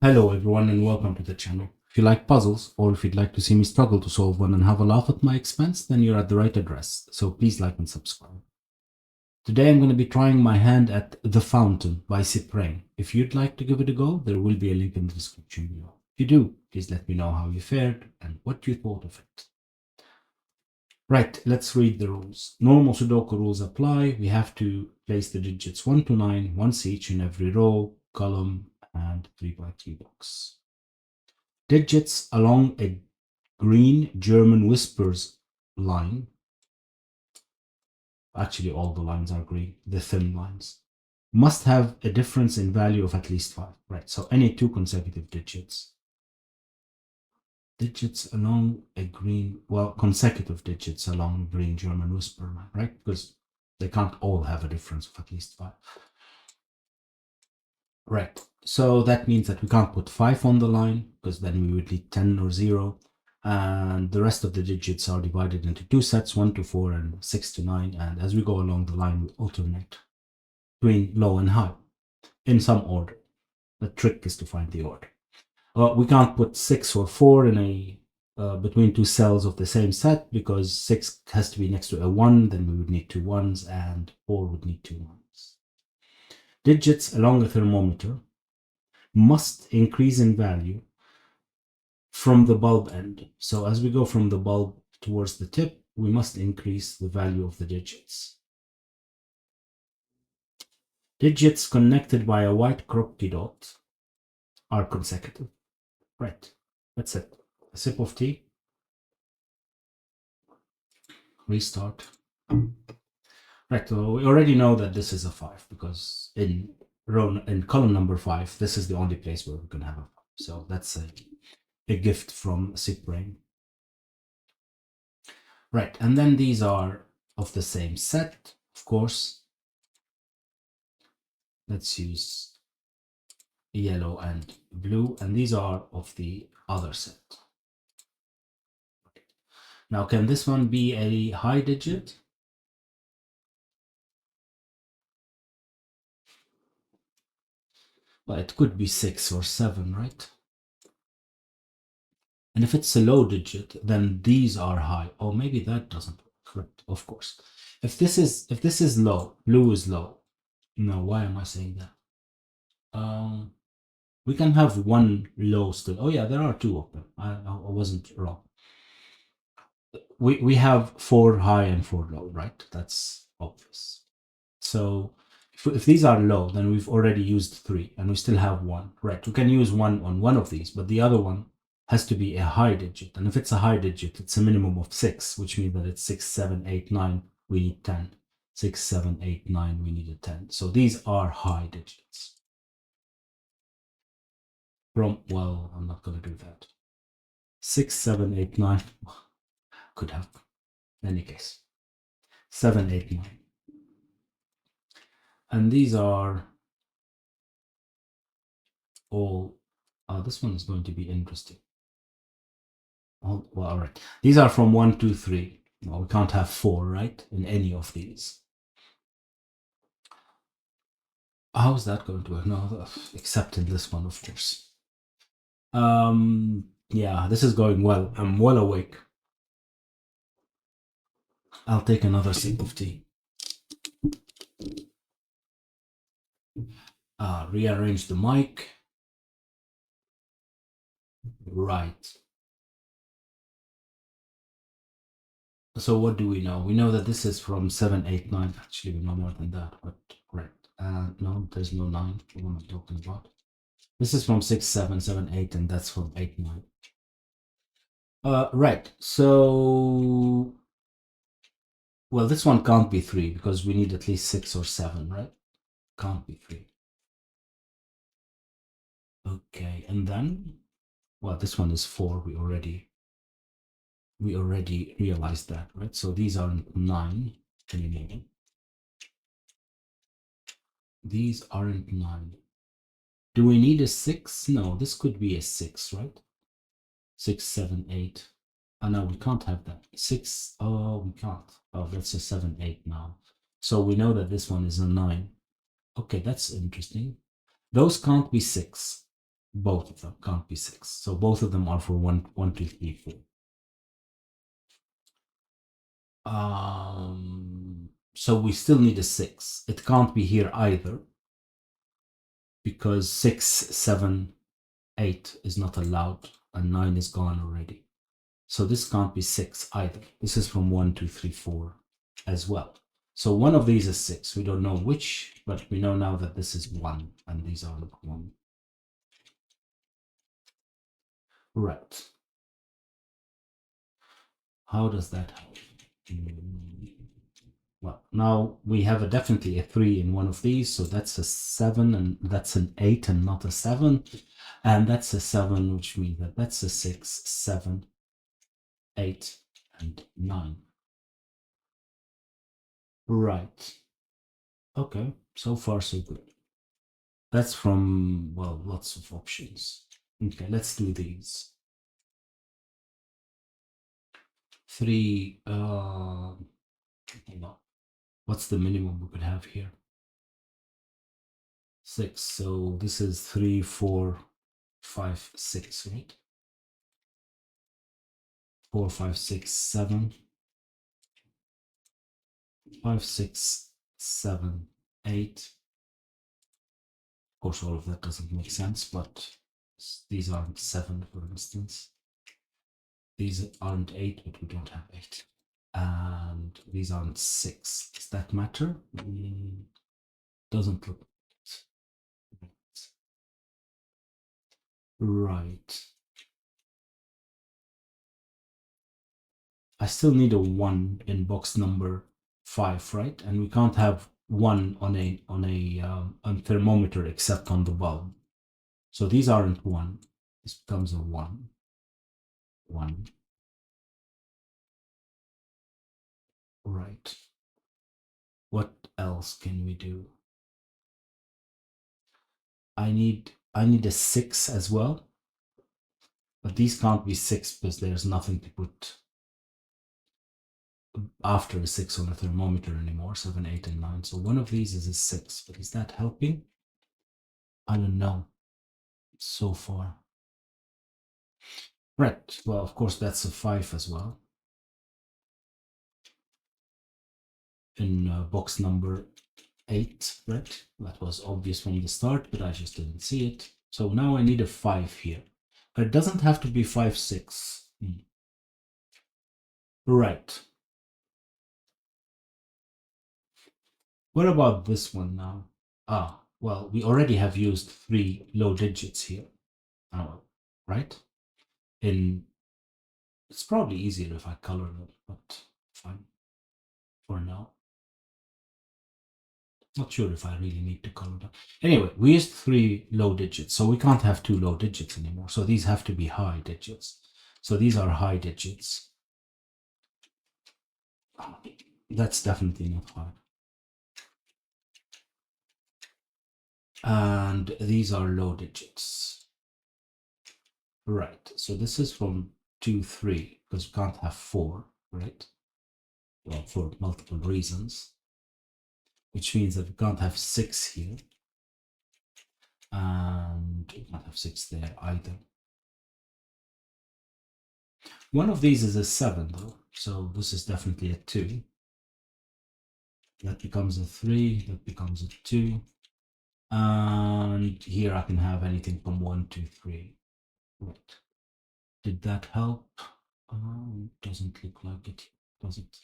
Hello everyone and welcome to the channel. If you like puzzles or if you'd like to see me struggle to solve one and have a laugh at my expense, then you're at the right address, so please like and subscribe. Today I'm going to be trying my hand at The Fountain by Cyprane. If you'd like to give it a go, there will be a link in the description below. If you do, please let me know how you fared and what you thought of it. Right, let's read the rules. Normal Sudoku rules apply. We have to place the digits 1 to 9, once each in every row, column, and 3x3 box. Digits along a green German whispers line. Actually, all the lines are green, the thin lines. Must have a difference in value of at least 5. Right, so any two consecutive digits. Digits along a green, well, consecutive digits along green German whisper line, right? Because they can't all have a difference of at least 5. Right, so that means that we can't put 5 on the line, because then we would need 10 or 0. And the rest of the digits are divided into two sets, 1 to 4 and 6 to 9. And as we go along the line, we alternate between low and high in some order. The trick is to find the order. We can't put 6 or 4 in a between two cells of the same set, because 6 has to be next to a 1, then we would need 2 1s, and 4 would need 2 1s. Digits along a thermometer must increase in value from the bulb end. So as we go from the bulb towards the tip, we must increase the value of the digits. Digits connected by a white croppy dot are consecutive. Right, that's it. A sip of tea. Restart. Right, so we already know that this is a 5, because in column number 5, this is the only place where we're going to have a 5. So that's a gift from Cyprane. Right, and then these are of the same set, of course. Let's use yellow and blue, and these are of the other set. Now, can this one be a high digit? Well, it could be 6 or 7, right? And if it's a low digit, then these are high. Or maybe that doesn't work. Correct, of course. If this is low, blue is low. No, why am I saying that? We can have one low still. Oh yeah, there are 2 of them. I wasn't wrong. We have 4 high and 4 low, right? That's obvious. So if these are low, then we've already used 3 and we still have 1, right? We can use 1 on one of these, but the other one has to be a high digit. And if it's a high digit, it's a minimum of 6, which means that it's 6, 7, 8, 9, we need 10. 6, 7, 8, 9, we need a 10. So these are high digits. Well, I'm not going to do that. 6, 7, 8, 9. Could have. In any case. 7, 8, 9. And these are all. This one is going to be interesting. Well, all right. These are from 1, 2, 3. Well, we can't have 4, right? In any of these. How's that going to work? No, except in this one, of course. Yeah, this is going well. I'm well awake. I'll take another sip of tea. Rearrange the mic. Right. So what do we know? We know that this is from 7, 8, 9. Actually, we know more than that, but right. No, there's no 9. What am I talking about? This is from 6, 7, 7, 8, and that's from 8, 9. Right. So, well, this one can't be 3 because we need at least 6 or 7, right? Can't be 3. Okay, and then, well, this one is 4. We already realized that, right? So these aren't 9 anymore. These aren't 9. Do we need a 6? No, this could be a 6, right? 6, 7, 8. Oh, no, we can't have that. 6, oh, we can't. Oh, that's a 7, 8 now. So we know that this one is a 9. Okay, that's interesting. Those can't be 6. Both of them can't be 6. So both of them are for 1, 1, 2, 3, 4. So we still need a 6. It can't be here either because 6, 7, 8 is not allowed and 9 is gone already. So this can't be 6 either. This is from 1, 2, 3, 4 as well. So one of these is 6. We don't know which, but we know now that this is 1 and these are 1. Right. How does that help? Well, now we have definitely a 3 in one of these, so that's a 7 and that's an 8 and not a 7. And that's a 7, which means that that's a 6, 7, 8, and 9. Right. Okay, so far so good. That's from, well, lots of options. Okay, let's do these. 3, hold on. What's the minimum we could have here? 6, so this is 3, 4, 5, 6, right? 4, 5, 6, 7, 5, 6, 7, 8. Of course, all of that doesn't make sense, but these aren't 7, for instance. These aren't 8, but we don't have 8. And these aren't 6. Does that matter? Doesn't look right. I still need a 1 in box number 5, right? And we can't have 1 on a thermometer except on the bulb. So these aren't 1. This becomes a 1. 1. Right. What else can we do? I need a 6 as well. But these can't be 6 because there's nothing to put after a 6 on a thermometer anymore. 7, 8, and 9. So one of these is a 6. But is that helping? I don't know so far. Right. Well, of course, that's a 5 as well. In box number 8, right? That was obvious from the start, but I just didn't see it. So now I need a 5 here. But it doesn't have to be 5, 6. Right. What about this one now? Ah, well, we already have used 3 low digits here. Right? It's probably easier if I color them, but fine for now. Not sure if I really need to color them. Anyway, we used 3 low digits, so we can't have 2 low digits anymore. So these have to be high digits. So these are high digits. That's definitely not high. And these are low digits. Right, so this is from 2, 3, because we can't have 4, right? Well, for multiple reasons, which means that we can't have 6 here. And we can't have 6 there either. One of these is a 7, though, so this is definitely a 2. That becomes a 3, that becomes a 2. And here I can have anything from 1, 2, 3. Right. Did that help? Doesn't look like it, does it?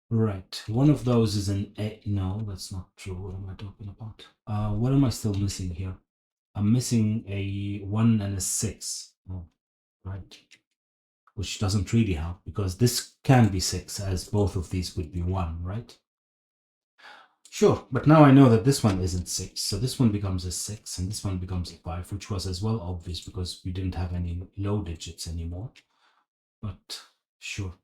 Right. One of those is an 8. No, that's not true. What am I talking about? What am I still missing here? I'm missing a 1 and a 6. Oh, right. Which doesn't really help because this can be 6 as both of these would be 1, right? Sure, but now I know that this one isn't 6, so this one becomes a 6 and this one becomes a 5, which was as well obvious because we didn't have any low digits anymore. But sure.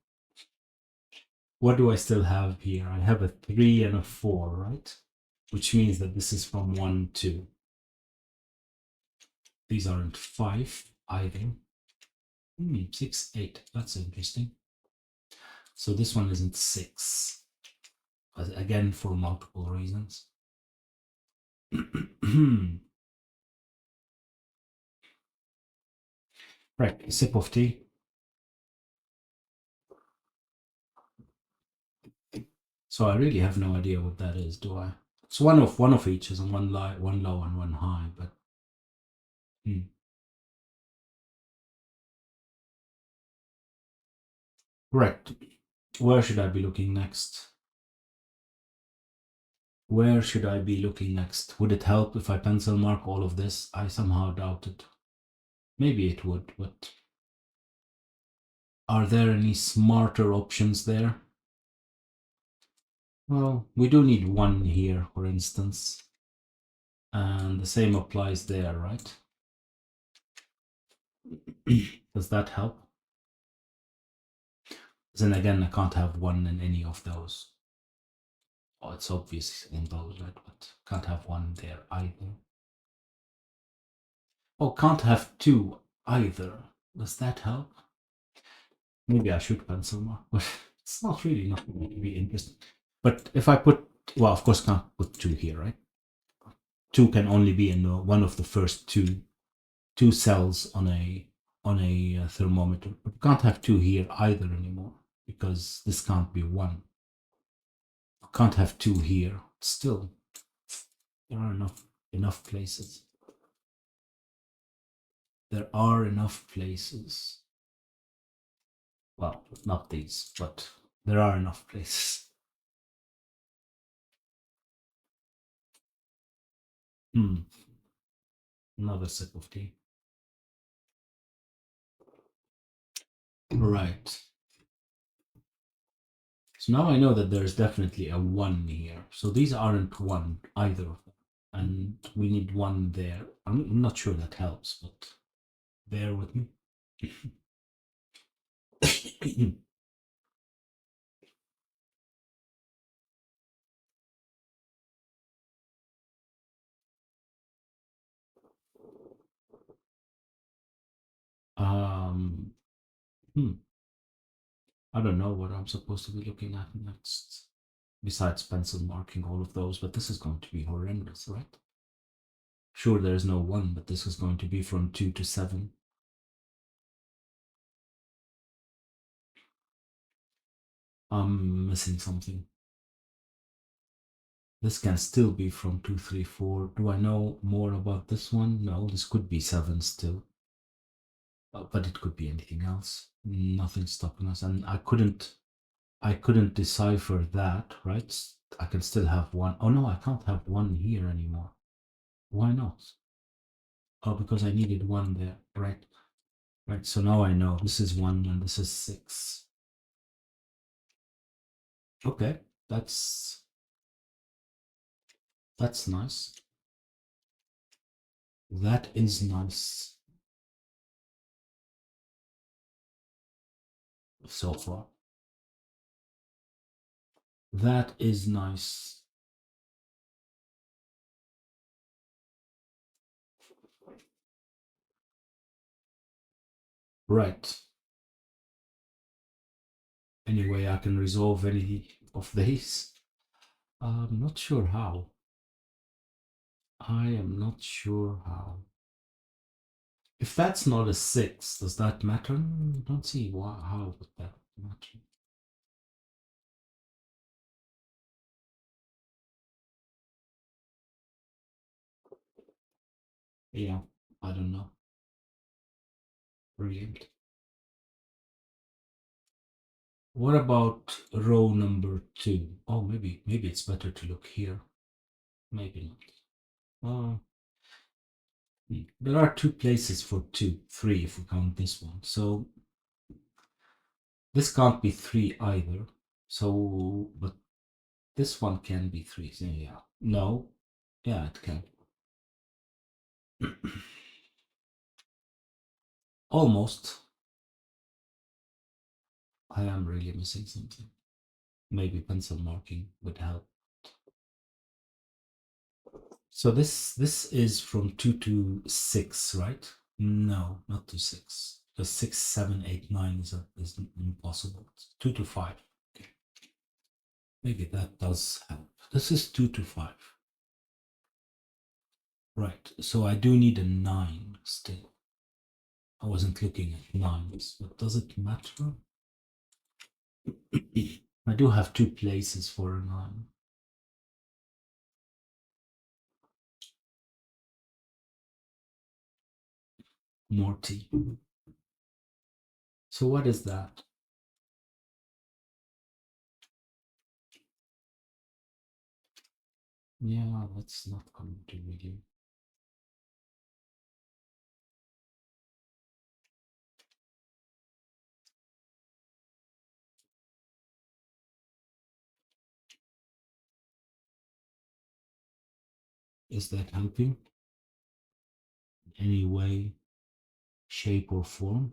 What do I still have here? I have a 3 and a 4, right? Which means that this is from 1, 2. These aren't 5 either. 6, 8. That's interesting. So this one isn't 6. Again, for multiple reasons. Right, a sip of tea. So I really have no idea what that is, do I? It's one of each, isn't one one low and one high, but hmm. Right. Where should I be looking next? Where should I be looking next? Would it help if I pencil mark all of this? I somehow doubt it. Maybe it would, but are there any smarter options there? Well, we do need one here, for instance. And the same applies there, right? Does that help? Then again, I can't have one in any of those. Oh, it's obvious in those, right? But can't have one there either. Oh, can't have two either. Does that help? Maybe I should pencil mark, but it's not really not going to be interesting. But if I put, well, of course, can't put two here, right? Two can only be in one of the first two cells on a thermometer. But we can't have two here either anymore because this can't be one. Can't have two here. Still, there are enough places. There are enough places. Well, not these, but there are enough places. Hmm. Another sip of tea. Right. So now I know that there's definitely a one here. So these aren't one, either of them. And we need one there. I'm not sure that helps, but bear with me. um, hmm, I don't know what I'm supposed to be looking at next, besides pencil marking all of those, but this is going to be horrendous, right? Sure, there's no one, but this is going to be from 2 to 7. I'm missing something. This can still be from 2, 3, 4. Do I know more about this one? No, this could be 7 still. But it could be anything else. Nothing's stopping us. And I couldn't decipher that, right? I can still have one. Oh no, I can't have one here anymore. Why not? Oh, because I needed one there. Right. Right. So now I know this is 1 and this is 6. Okay. That's nice. That is nice so far. That is nice. Right. Anyway, I can resolve any of these. I'm not sure how. I am not sure how. If that's not a 6, does that matter? Don't see how would that matter. Yeah, I don't know. Brilliant. What about row number 2? Oh, maybe it's better to look here. Maybe not. There are 2 places for 2, 3 if we count this one. So this can't be 3 either. So, but this one can be 3. So yeah. No. Yeah, it can. Almost. I am really missing something. Maybe pencil marking would help. So this is from 2 to 6, right? No, not to 6. Because 6, 7, 8, 9 is impossible. It's 2 to 5. Okay. Maybe that does help. This is 2 to 5. Right. So I do need a 9 still. Oh wasn't looking at nines, but does it matter? I do have two places for a nine. Morty. So what is that? Yeah, that's not going to video. Is that helping? In any way, shape, or form?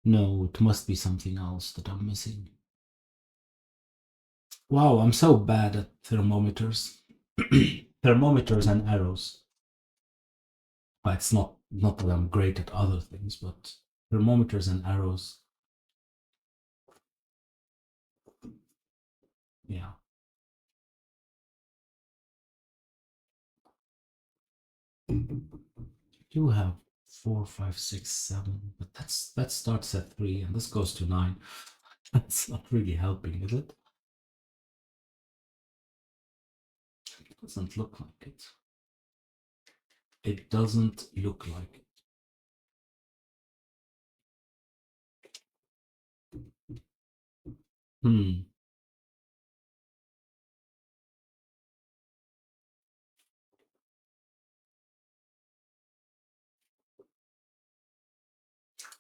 No, it must be something else that I'm missing. Wow, I'm so bad at thermometers. Thermometers and arrows. But it's not that I'm great at other things, but thermometers and arrows. Yeah. You have 4, 5, 6, 7, but that starts at 3 and this goes to 9. That's not really helping, is it? It doesn't look like it. It doesn't look like it. Hmm.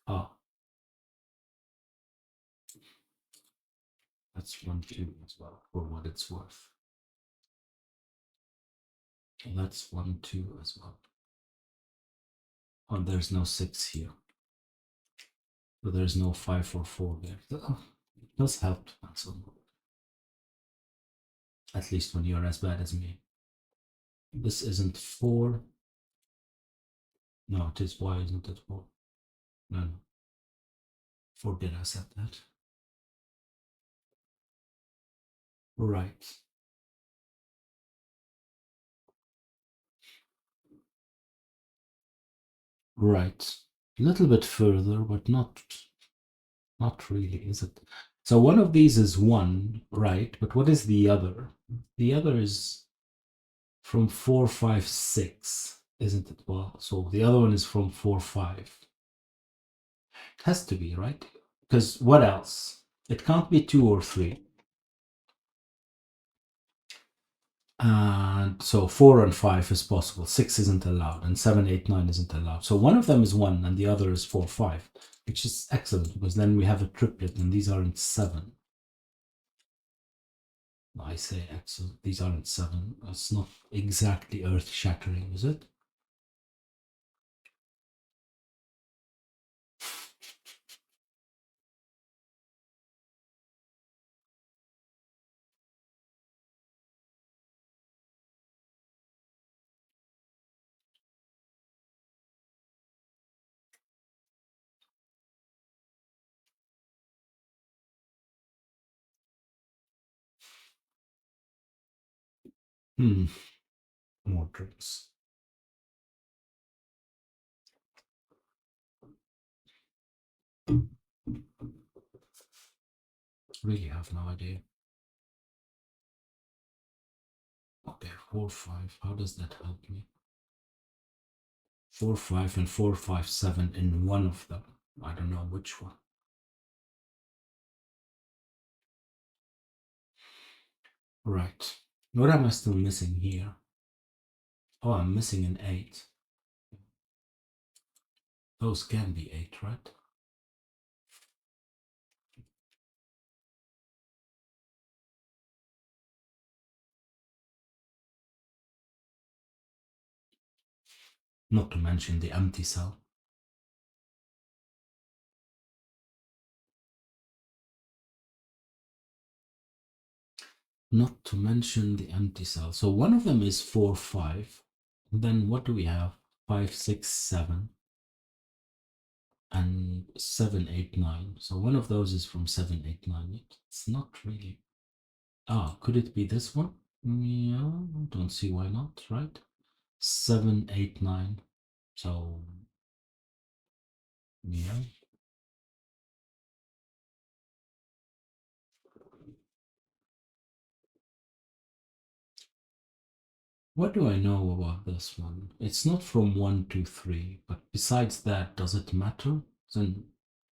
Ah, that's 1, 2 as well, for what it's worth. And that's 1, 2 as well. Oh, there's no 6 here. So there's no 5 or 4 there. Oh, it does help, at least when you're as bad as me. This isn't 4. No, it is. Why isn't it 4? No, no. 4 did I said that? Right. Right. A little bit further, but not really, is it? So one of these is 1, right? But what is the other? The other is from 4, 5, 6, isn't it? Well, so the other one is from 4, 5. It has to be, right? Because what else? It can't be 2 or 3. And so 4 and 5 is possible. 6 isn't allowed, and 7, 8, 9 isn't allowed. So one of them is 1, and the other is 4, 5, which is excellent because then we have a triplet, and these aren't 7. I say excellent. These aren't 7. It's not exactly earth shattering, is it? Hmm. More drinks. Really have no idea. Okay, 4, 5. How does that help me? 4, 5, and 4, 5, 7 in one of them. I don't know which one. Right. What am I still missing here? Oh, I'm missing an 8. Those can be 8, right? Not to mention the empty cell. Not to mention the empty cell. So one of them is 4, 5. Then what do we have? 5, 6, 7. And 7, 8, 9. So one of those is from 7, 8, 9. It's not really. Ah, could it be this one? Yeah, don't see why not, right? 7, 8, 9. So yeah. What do I know about this one? It's not from 1 to 3, but besides that, does it matter? Then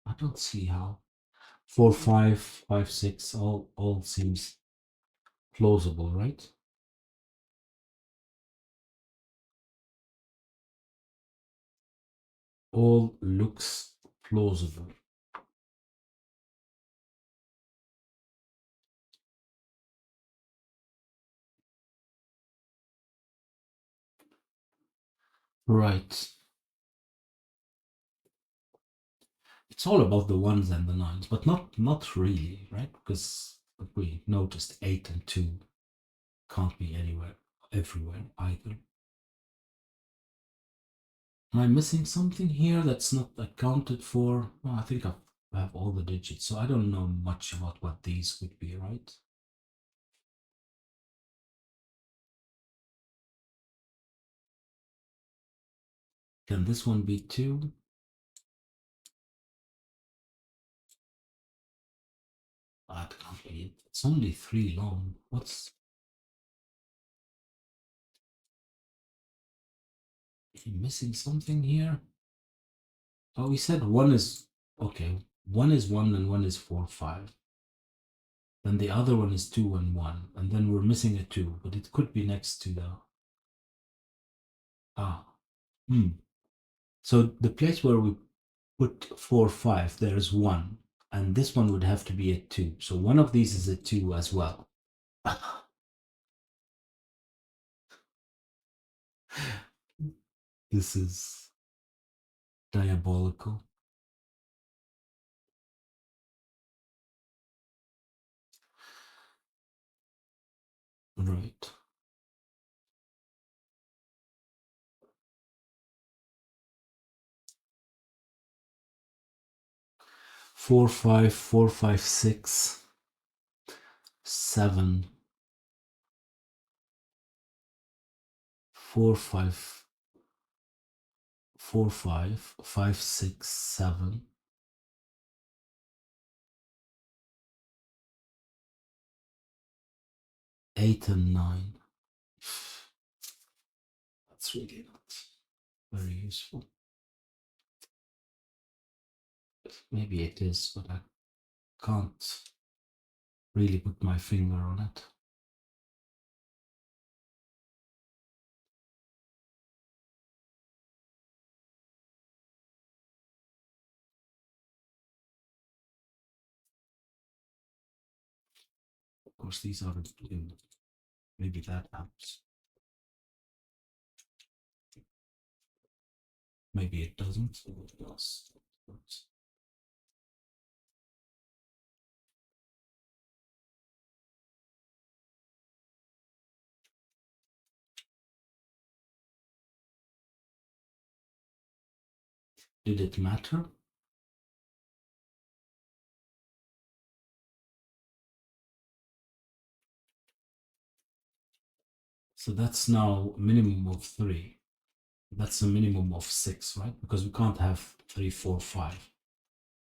I don't see how. 4, 5, 5, 6, all seems plausible, right? All looks plausible. Right. It's all about the ones and the nines, but not really, right? Because we noticed 8 and 2 can't be anywhere, everywhere either. Am I missing something here that's not accounted for? Well, I think I have all the digits, so I don't know much about what these would be, right? Can this one be 2? That can't be it. It's only 3 long. What's missing something here? Oh, we said one is okay. One is 1 and one is 4, 5. Then the other one is 2 and 1. And then we're missing a 2, but it could be next to the. Ah. Hmm. So the place where we put 4, 5, there's 1. And this one would have to be a 2. So one of these is a 2 as well. This is diabolical. Right. 4, 5, 4, 5, 6, 7, 4, 5, 4, 5, 5, 6, 7, 8, and 9. That's really not very useful. Maybe it is, but I can't really put my finger on it. Of course, these are in. Maybe that helps. Maybe it doesn't. Did it matter? So that's now minimum of 3. That's a minimum of 6, right? Because we can't have 3, 4, 5.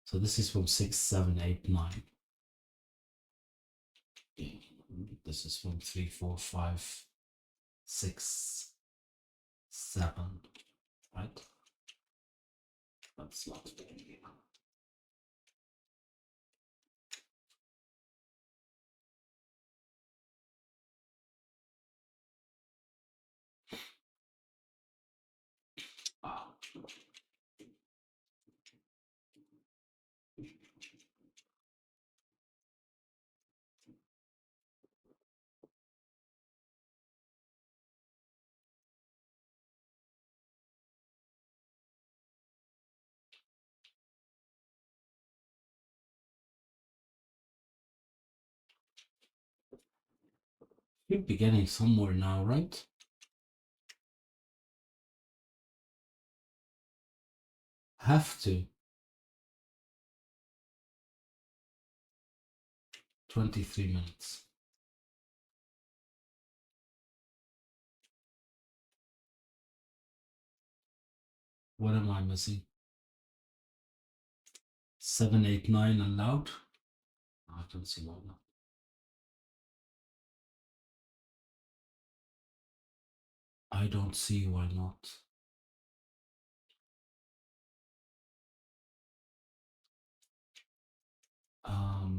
So this is from 6, 7, 8, 9. This is from 3, 4, 5, 6, 7, right? That's not very. Ah. Should be getting somewhere now, right? Have to. 23 minutes. What am I missing? 7, 8, 9 allowed? I don't see why not. I don't see why not.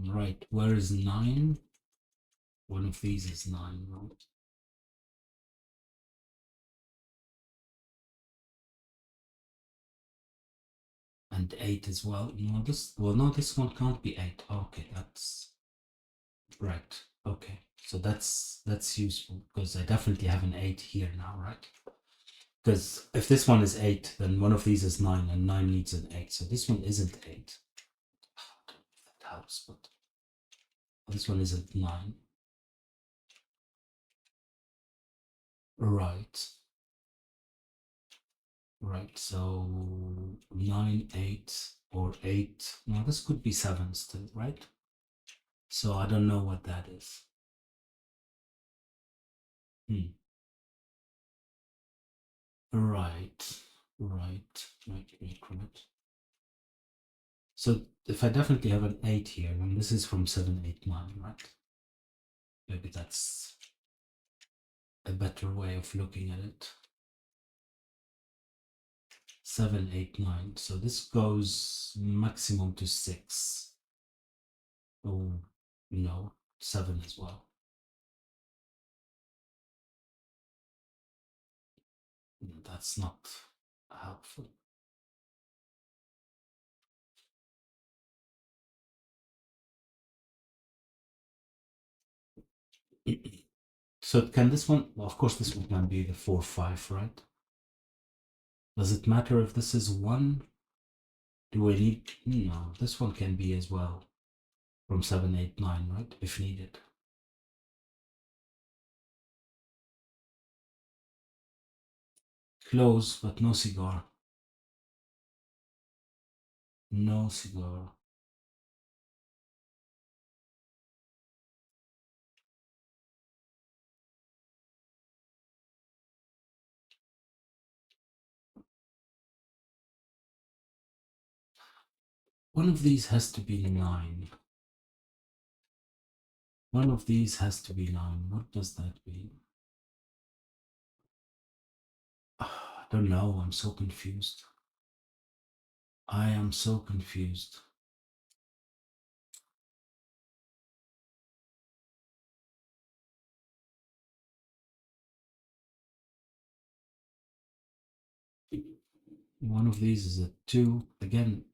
Right, where is 9? One of these is 9, right? And 8 as well. No, this one can't be 8. Okay, that's right. Okay, so that's useful because I definitely have an 8 here now, right? Because if this one is 8, then one of these is 9, and 9 needs an 8. So this one isn't 8. I don't know if that helps, but this one isn't 9. Right. Right, so 9, 8, or 8. No, this could be 7 still, right? So I don't know what that is. Hmm. Right, right. So if I definitely have an 8 here, then this is from 7, 8, 9, right? Maybe that's a better way of looking at it. 7, 8, 9. So this goes maximum to 6. Oh, no, 7 as well. That's not helpful. So can this one, well, of course, this one can be the 4, 5, right? Does it matter if this is 1? Do I need, no, this one can be as well from 7, 8, 9, right? If needed. Close, but no cigar. No cigar. One of these has to be 9. One of these has to be 9. What does that mean? I don't know. I'm so confused. I am so confused. One of these is a 2. Again,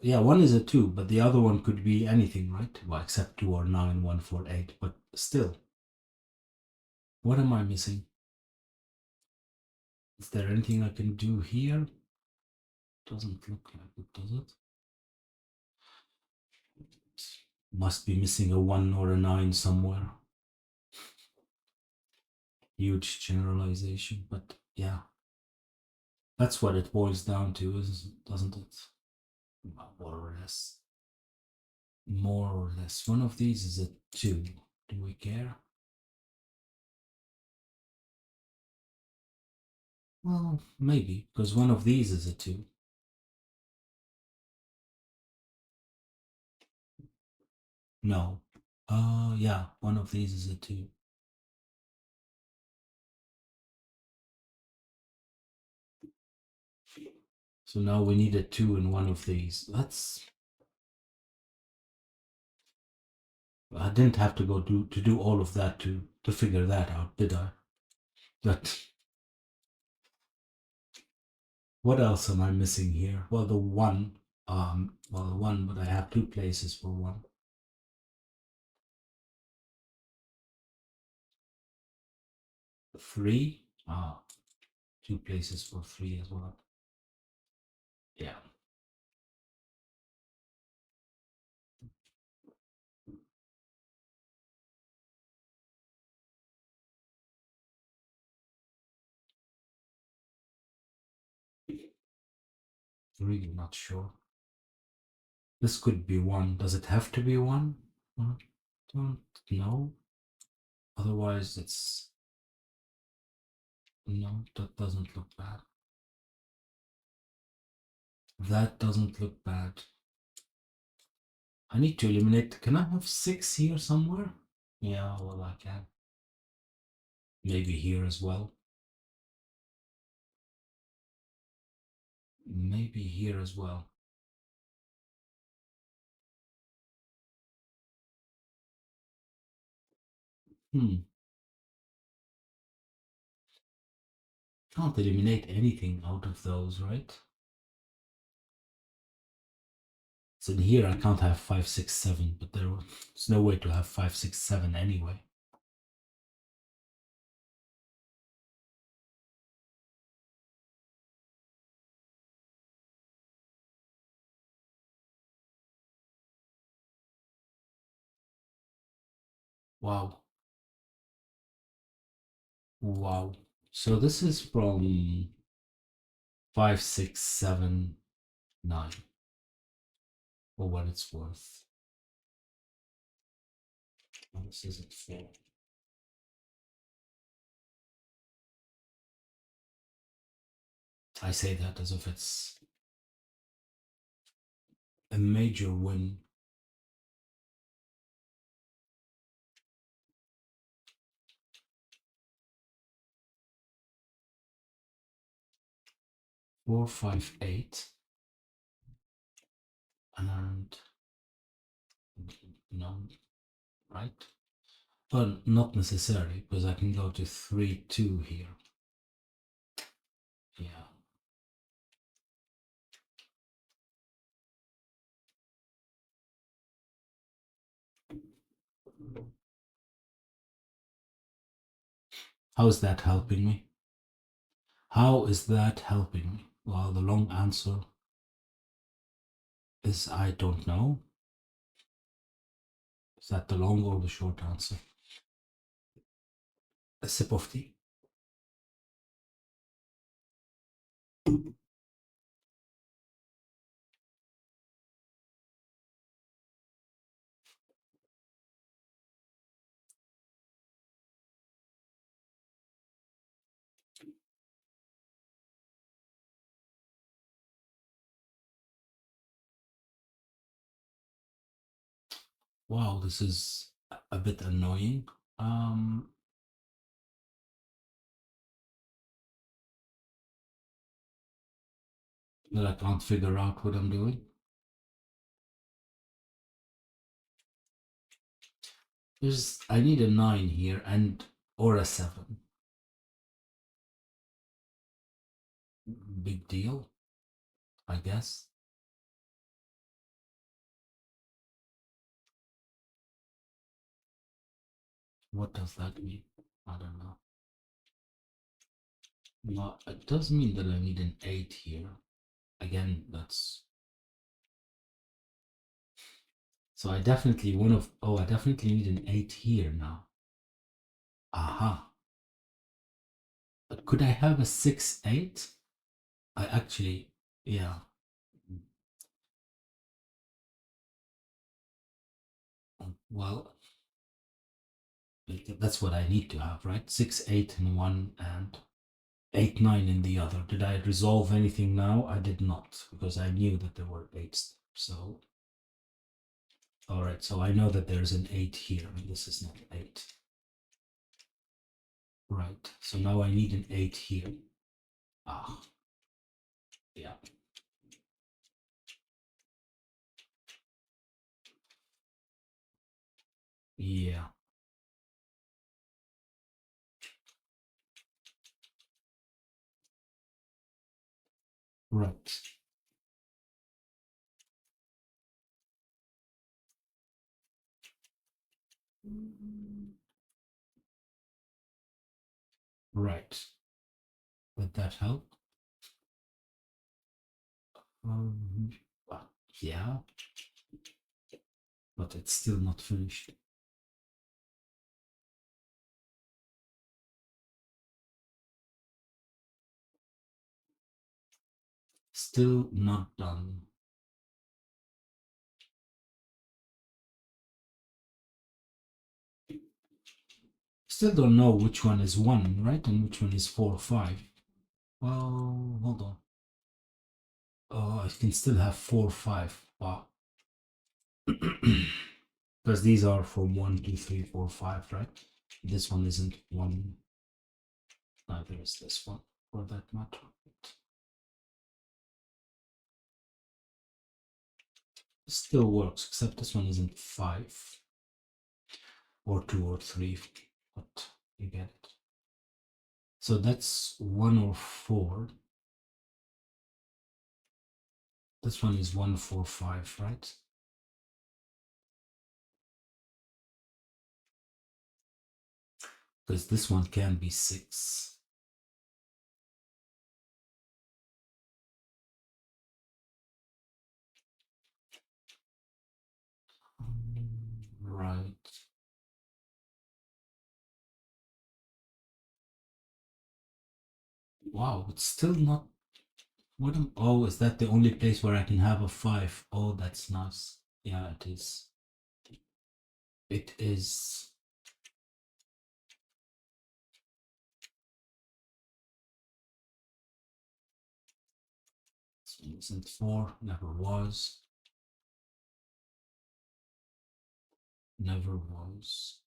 yeah, one is a 2, but the other one could be anything, right? Well, except 2 or 9, 1, 4, 8. But still, what am I missing? Is there anything I can do here? Doesn't look like it, does it? Must be missing a 1 or a 9 somewhere. Huge generalization, but yeah, that's what it boils down to, doesn't it? More or less. More or less. One of these is a 2. Do we care? Well, maybe, because one of these is a 2. No. Yeah, one of these is a 2. So now we need a 2 in one of these. I didn't have to go to do all of that to figure that out, did I? But what else am I missing here? Well, the 1. Well, the 1, but I have 2 places for 1. 3. 2 places for 3 as well. Yeah. Really not sure. This could be 1. Does it have to be 1? I don't know. Otherwise, it's No, that doesn't look bad. That doesn't look bad. I need to eliminate. Can I have 6 here somewhere? Yeah, well, I can. Maybe here as well. Maybe here as well. Can't eliminate anything out of those, right? So in here I can't have 5, 6, 7, but there's no way to have 5, 6, 7 anyway. Wow. Wow. So this is from 5, 6, 7, 9, for what it's worth. Oh, this isn't fair. I say that as if it's a major win. Four, five, eight, and no, right? Well, not necessarily, because I can go to 3, 2 here. Yeah. How is that helping me? How is that helping me? Well, the long answer is I don't know. Is that the long or the short answer? A sip of tea. Wow, this is a bit annoying. Um, that I can't figure out what I'm doing. I need a 9 here and or a 7. Big deal, I guess. What does that mean? I don't know. No, it does mean that I need an 8 here. Again, that's so I definitely I definitely need an 8 here now. Aha. But could I have a 6, 8? I actually, yeah. Well, that's what I need to have, right? 6, 8 in one and 8, 9 in the other. Did I resolve anything now? I did not, because I knew that there were 8 steps. So, all right, so I know that there's an 8 here, and this is not 8. Right, so now I need an 8 here. Ah, yeah. Yeah, right. Right. Would that help? Um, yeah, but it's still not finished. Still not done. still don't know which one is 1, right? And which one is 4, 5. Well, hold on. Oh, I can still have 4, 5. Wow. Because these are from 1, 2, 3, 4, 5, right? This one isn't 1. Neither is this one, for that matter. It still works, except this one isn't 5. Or 2 or 3, but you get it. So that's 1 or 4. This one is 1, 4, 5, right? Because this one can be 6. Right. Wow, it's still not. What am, oh, is that the only place where I can have a 5? Oh, that's nice. Yeah, it is. It is. So it isn't 4, never was. Never was.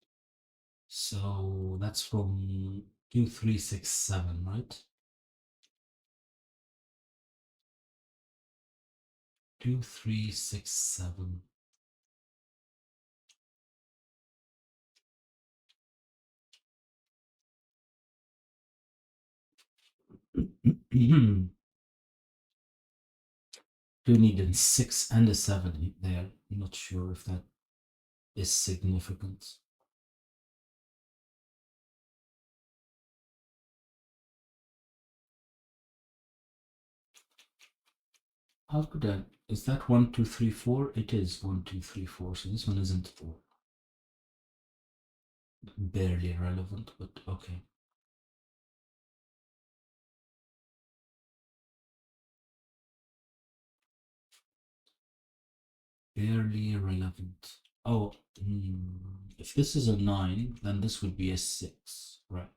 So that's from 2, 3, 6, 7, right? 2, 3, 6, 7. Do need a 6 and a 7 there. I'm not sure if that is significant. How could I? Is that 1, 2, 3, 4? It is 1, 2, 3, 4. So this one isn't 4. Barely relevant, but okay. Barely relevant. Oh, if this is a 9, then this would be a 6, right?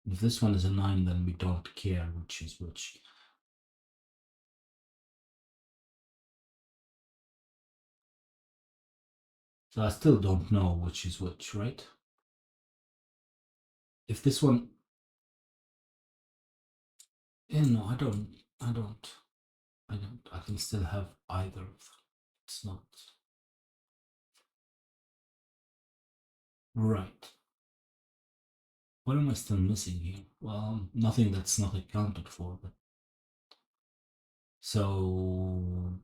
If this one is a 9, then we don't care which is which. So I still don't know which is which, right? If this one, yeah, no, I don't. I can still have either of them. It's not right. What am I still missing here? Well, nothing that's not accounted for. But so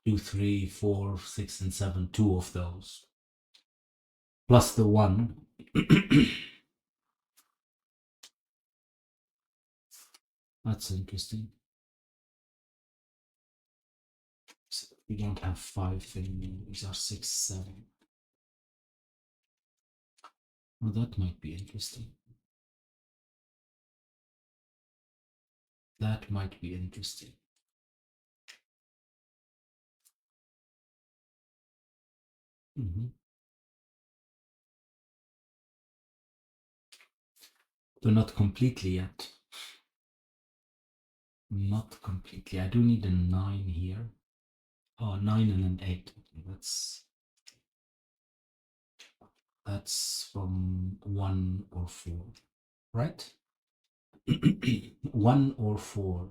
2, 3, 4, 6, and 7. 2 of those plus the 1. That's interesting. So we don't have 5 anymore. These are 6, 7. Well, that might be interesting. That might be interesting. So not completely yet. Not completely. I do need a 9 here. Oh, 9 and an 8. That's from 1 or 4, right? 1 or 4.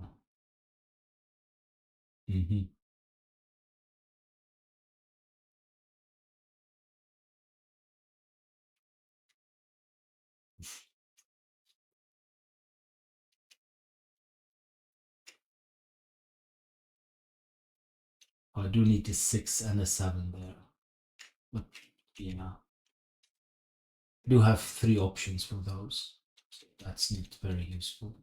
I do need a 6 and a 7 there. But yeah, I do have 3 options for those. So that's not very useful.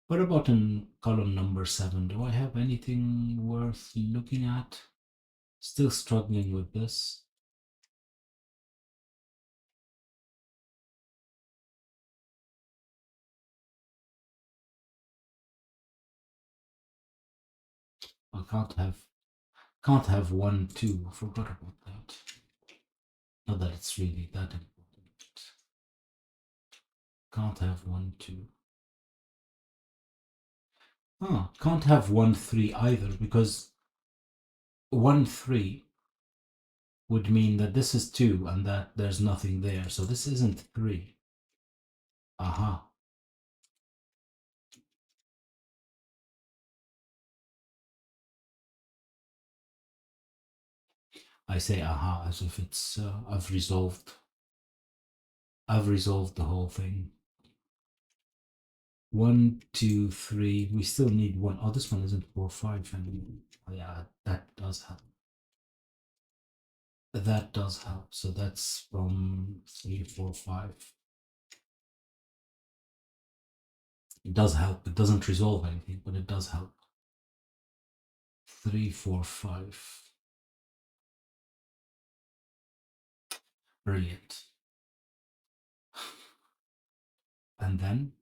What about in column number 7? Do I have anything worth looking at? Still struggling with this. I can't have 1, 2. I forgot about that. Not that it's really that important. Can't have 1, 2. Oh, can't have 1, 3 either, because 1, 3 would mean that this is 2 and that there's nothing there. So this isn't 3. Aha. I say aha as if it's I've resolved the whole thing. 1, 2, 3. We still need 1. Oh, this one isn't 4, 5 anymore. Oh, yeah, that does help. That does help. So that's from 3, 4, 5. It does help. It doesn't resolve anything, but it does help. 3, 4, 5. Brilliant. And then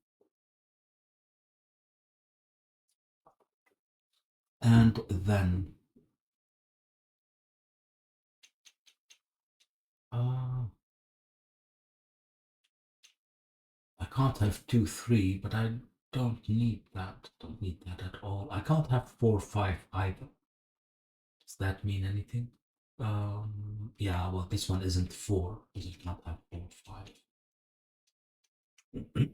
uh, I can't have 2, 3, but I don't need that. Don't need that at all. I can't have 4, 5 either. Does that mean anything? Yeah, well, this one isn't 4, because it can't have 4, 5.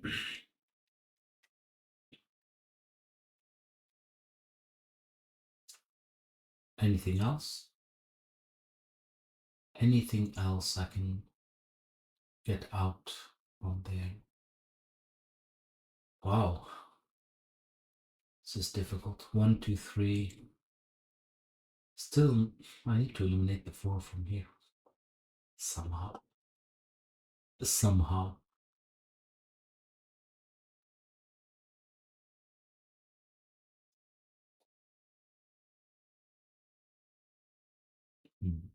Anything else? Anything else I can get out from there? Wow, this is difficult. 1, 2, 3. Still, I need to eliminate the 4 from here. Somehow. Somehow. Hmm.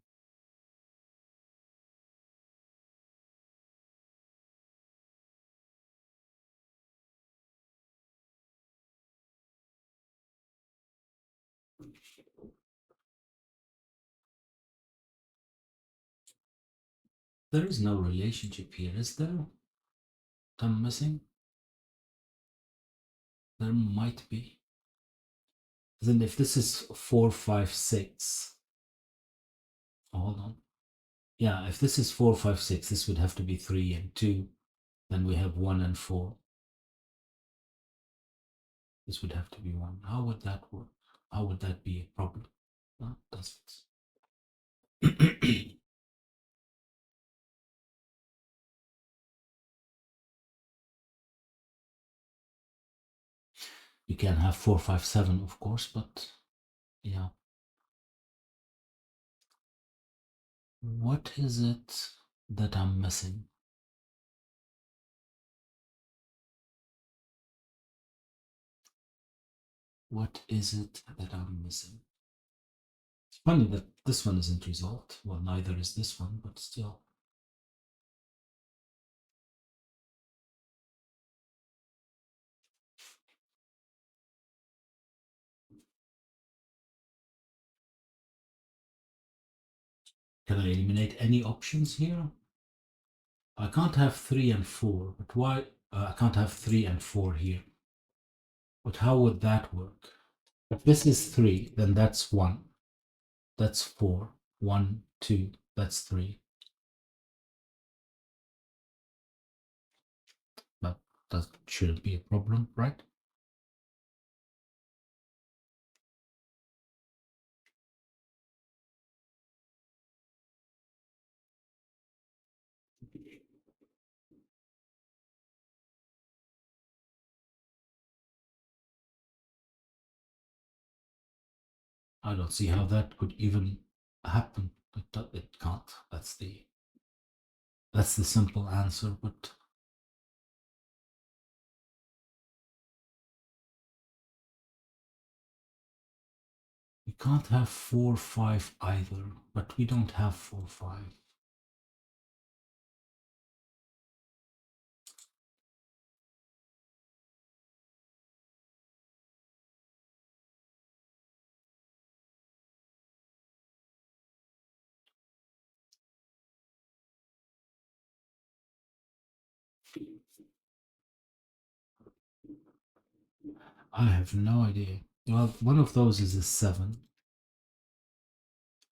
There is no relationship here, is there? I'm missing? There might be. Then if this is 4, 5, 6. Hold on. Yeah, if this is 4, 5, 6, this would have to be 3 and 2. Then we have 1 and 4. This would have to be 1. How would that work? How would that be a problem? No, it doesn't. You can have 4, 5, 7, of course, but yeah. What is it that I'm missing? What is it that I'm missing? It's funny that this one isn't resolved. Well, neither is this one, but still. Can I eliminate any options here? I can't have 3 and 4, but why? I can't have 3 and 4 here. But how would that work? If this is 3, then that's 1. That's 4. 1, 2, that's 3. But that shouldn't be a problem, right? I don't see how that could even happen. It can't. That's the simple answer, but we can't have 4, 5 either, but we don't have 4, 5. I have no idea. Well, one of those is a 7.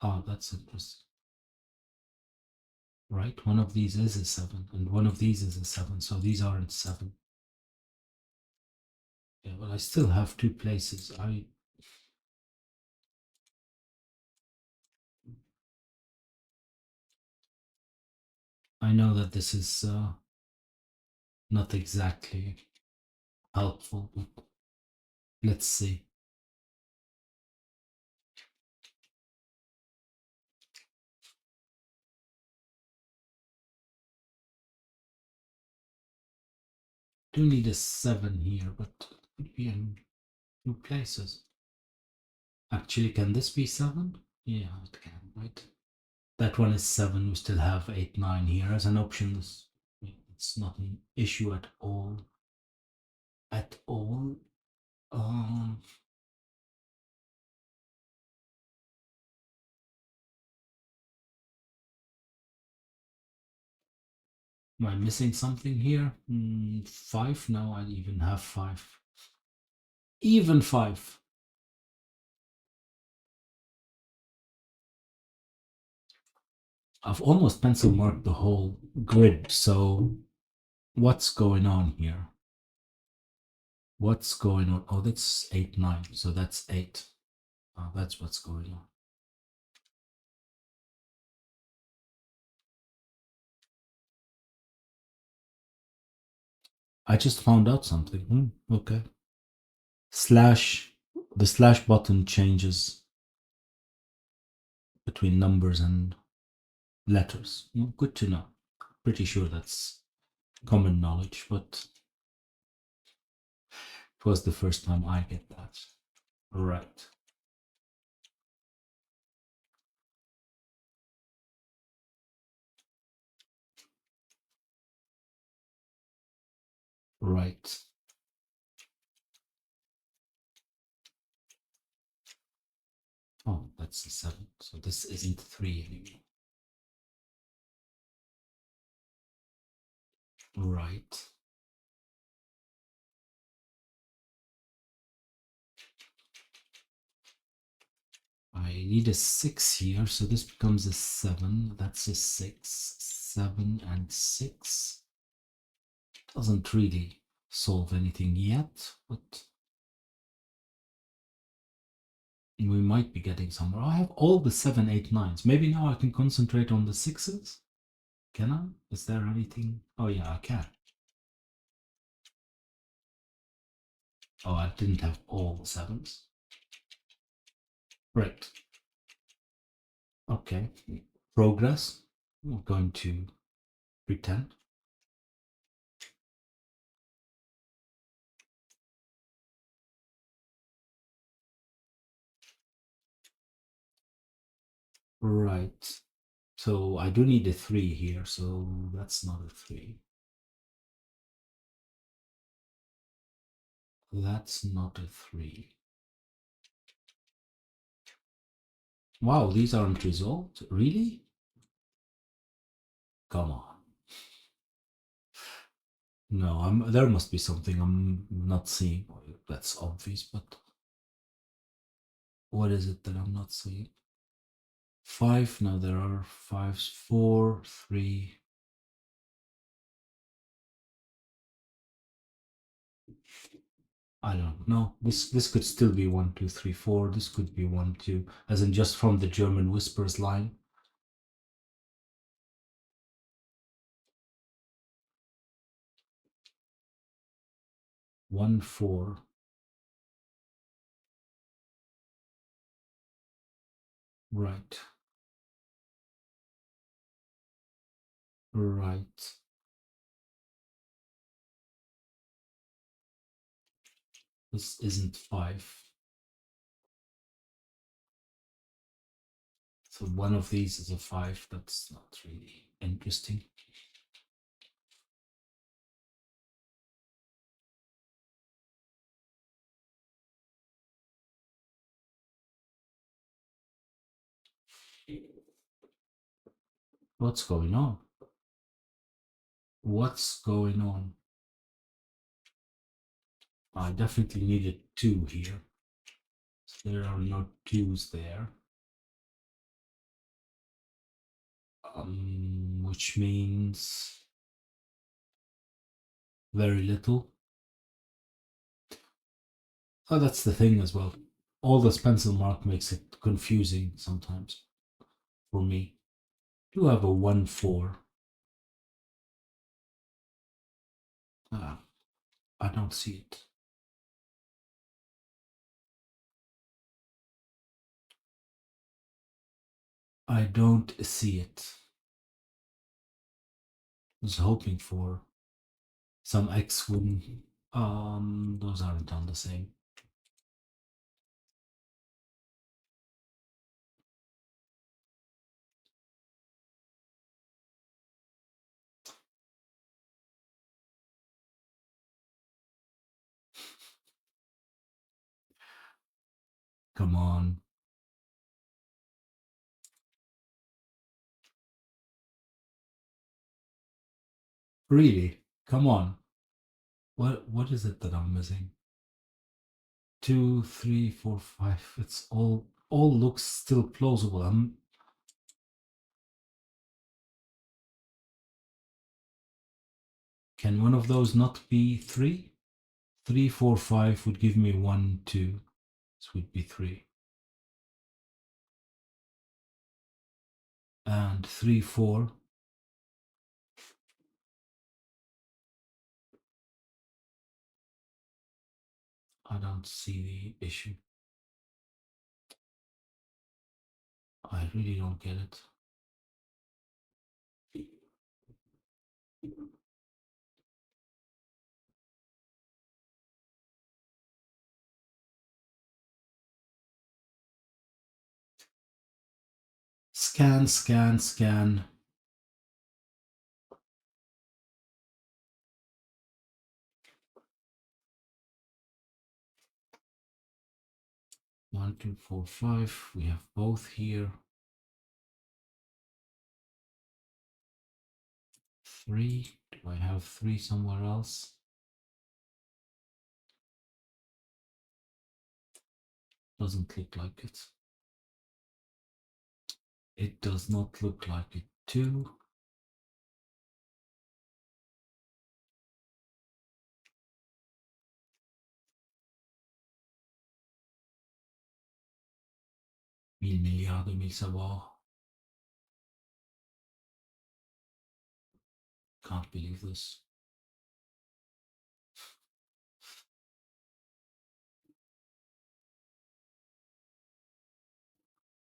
Oh, that's interesting. Right? One of these is a 7, and one of these is a 7, so these aren't 7. Yeah, but I still have 2 places. I know that this is not exactly helpful, but let's see. Do need a 7 here, but it could be in 2 places. Actually, can this be 7? Yeah, it can, right? That one is 7. We still have 8, 9 here as an option. It's not an issue at all. At all. Um, am I missing something here? 5? No, I even have 5. Even 5. I've almost pencil marked the whole grid. So what's going on here? What's going on? Oh, that's 8, 9. So that's 8. That's what's going on. I just found out something. Okay. Slash, the slash button changes between numbers and letters. Good to know. Pretty sure that's common knowledge, but it was the first time I get that. Right. Right. Oh, that's a 7. So this isn't 3 anymore. Right. I need a 6 here, so this becomes a 7. That's a 6. 7 and 6. Doesn't really solve anything yet, but we might be getting somewhere. I have all the 7, 8, 9s. Maybe now I can concentrate on the 6s. Can I? Is there anything? Oh, yeah, I can. Oh, I didn't have all the 7s. Right. Okay. Progress. We're going to pretend. Right. So I do need a 3 here, so that's not a 3. That's not a 3. Wow, these aren't resolved? Really? Come on. No, there must be something I'm not seeing. That's obvious, but what is it that I'm not seeing? 5, now there are 5s, 4, 3. I don't know. This could still be 1, 2, 3, 4. This could be 1, 2, as in just from the German whispers line. 1, 4. Right. Right. This isn't 5. So one of these is a 5. That's not really interesting. What's going on? What's going on? I definitely needed 2 here. So there are no 2s there. Which means very little. Oh, that's the thing as well. All this pencil mark makes it confusing sometimes for me. Do have a 1-4. Ah, I don't see it. I don't see it. I was hoping for some X win. Those aren't on the same. Come on. Really? Come on. What is it that I'm missing? 2, 3, 4, 5. It's all looks still plausible. Can one of those not be 3? 3, 4, 5 would give me 1, 2. This would be 3. And 3, 4. I don't see the issue. I really don't get it. Scan, scan, scan. One, two, four, five. We have both here. 3. Do I have 3 somewhere else? Doesn't look like it. It does not look like it. 2. Mille milliards de mille savoirs. Can't believe this.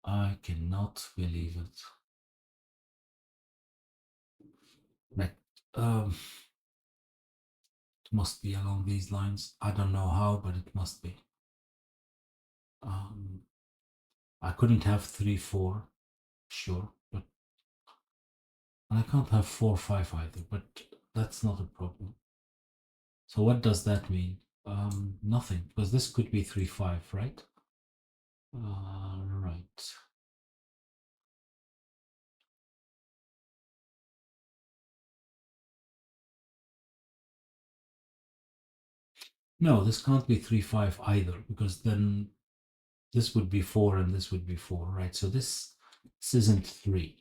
I cannot believe it. But it must be along these lines. I don't know how, but it must be. I couldn't have 3, 4, sure, but I can't have 4, 5 either. But that's not a problem. So what does that mean? Nothing, because this could be 3, 5, right? Right. No, this can't be 3, 5 either, because then this would be 4 and this would be 4, right? So this isn't 3.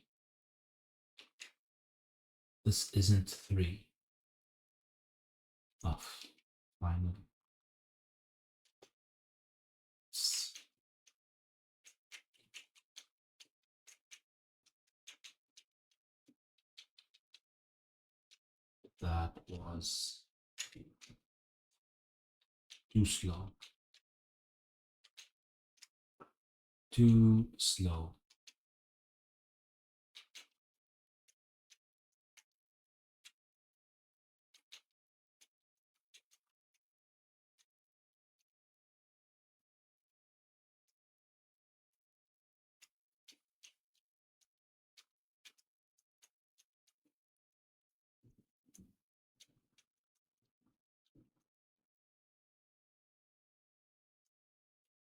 This isn't 3. Oh, finally. That was too slow. Too slow.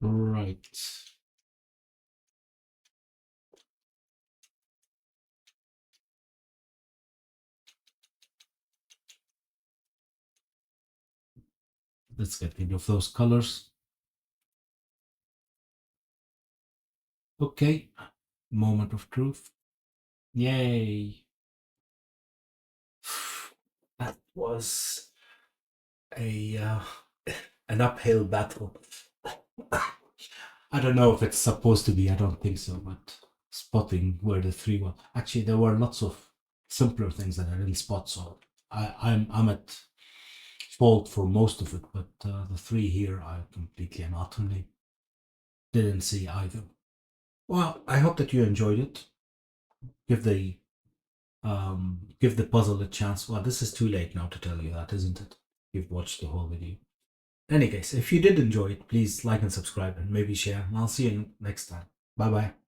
Right. Let's get rid of those colors. Okay, moment of truth. Yay. That was a an uphill battle. I don't know if it's supposed to be, I don't think so, but spotting where the three were. Actually, there were lots of simpler things that I didn't spot, so I'm at fault for most of it, but the three here I completely and utterly didn't see either. Well, I hope that you enjoyed it. Give the puzzle a chance. Well, this is too late now to tell you that, isn't it? You've watched the whole video. In any case, if you did enjoy it, please like and subscribe and maybe share, and I'll see you next time. Bye bye.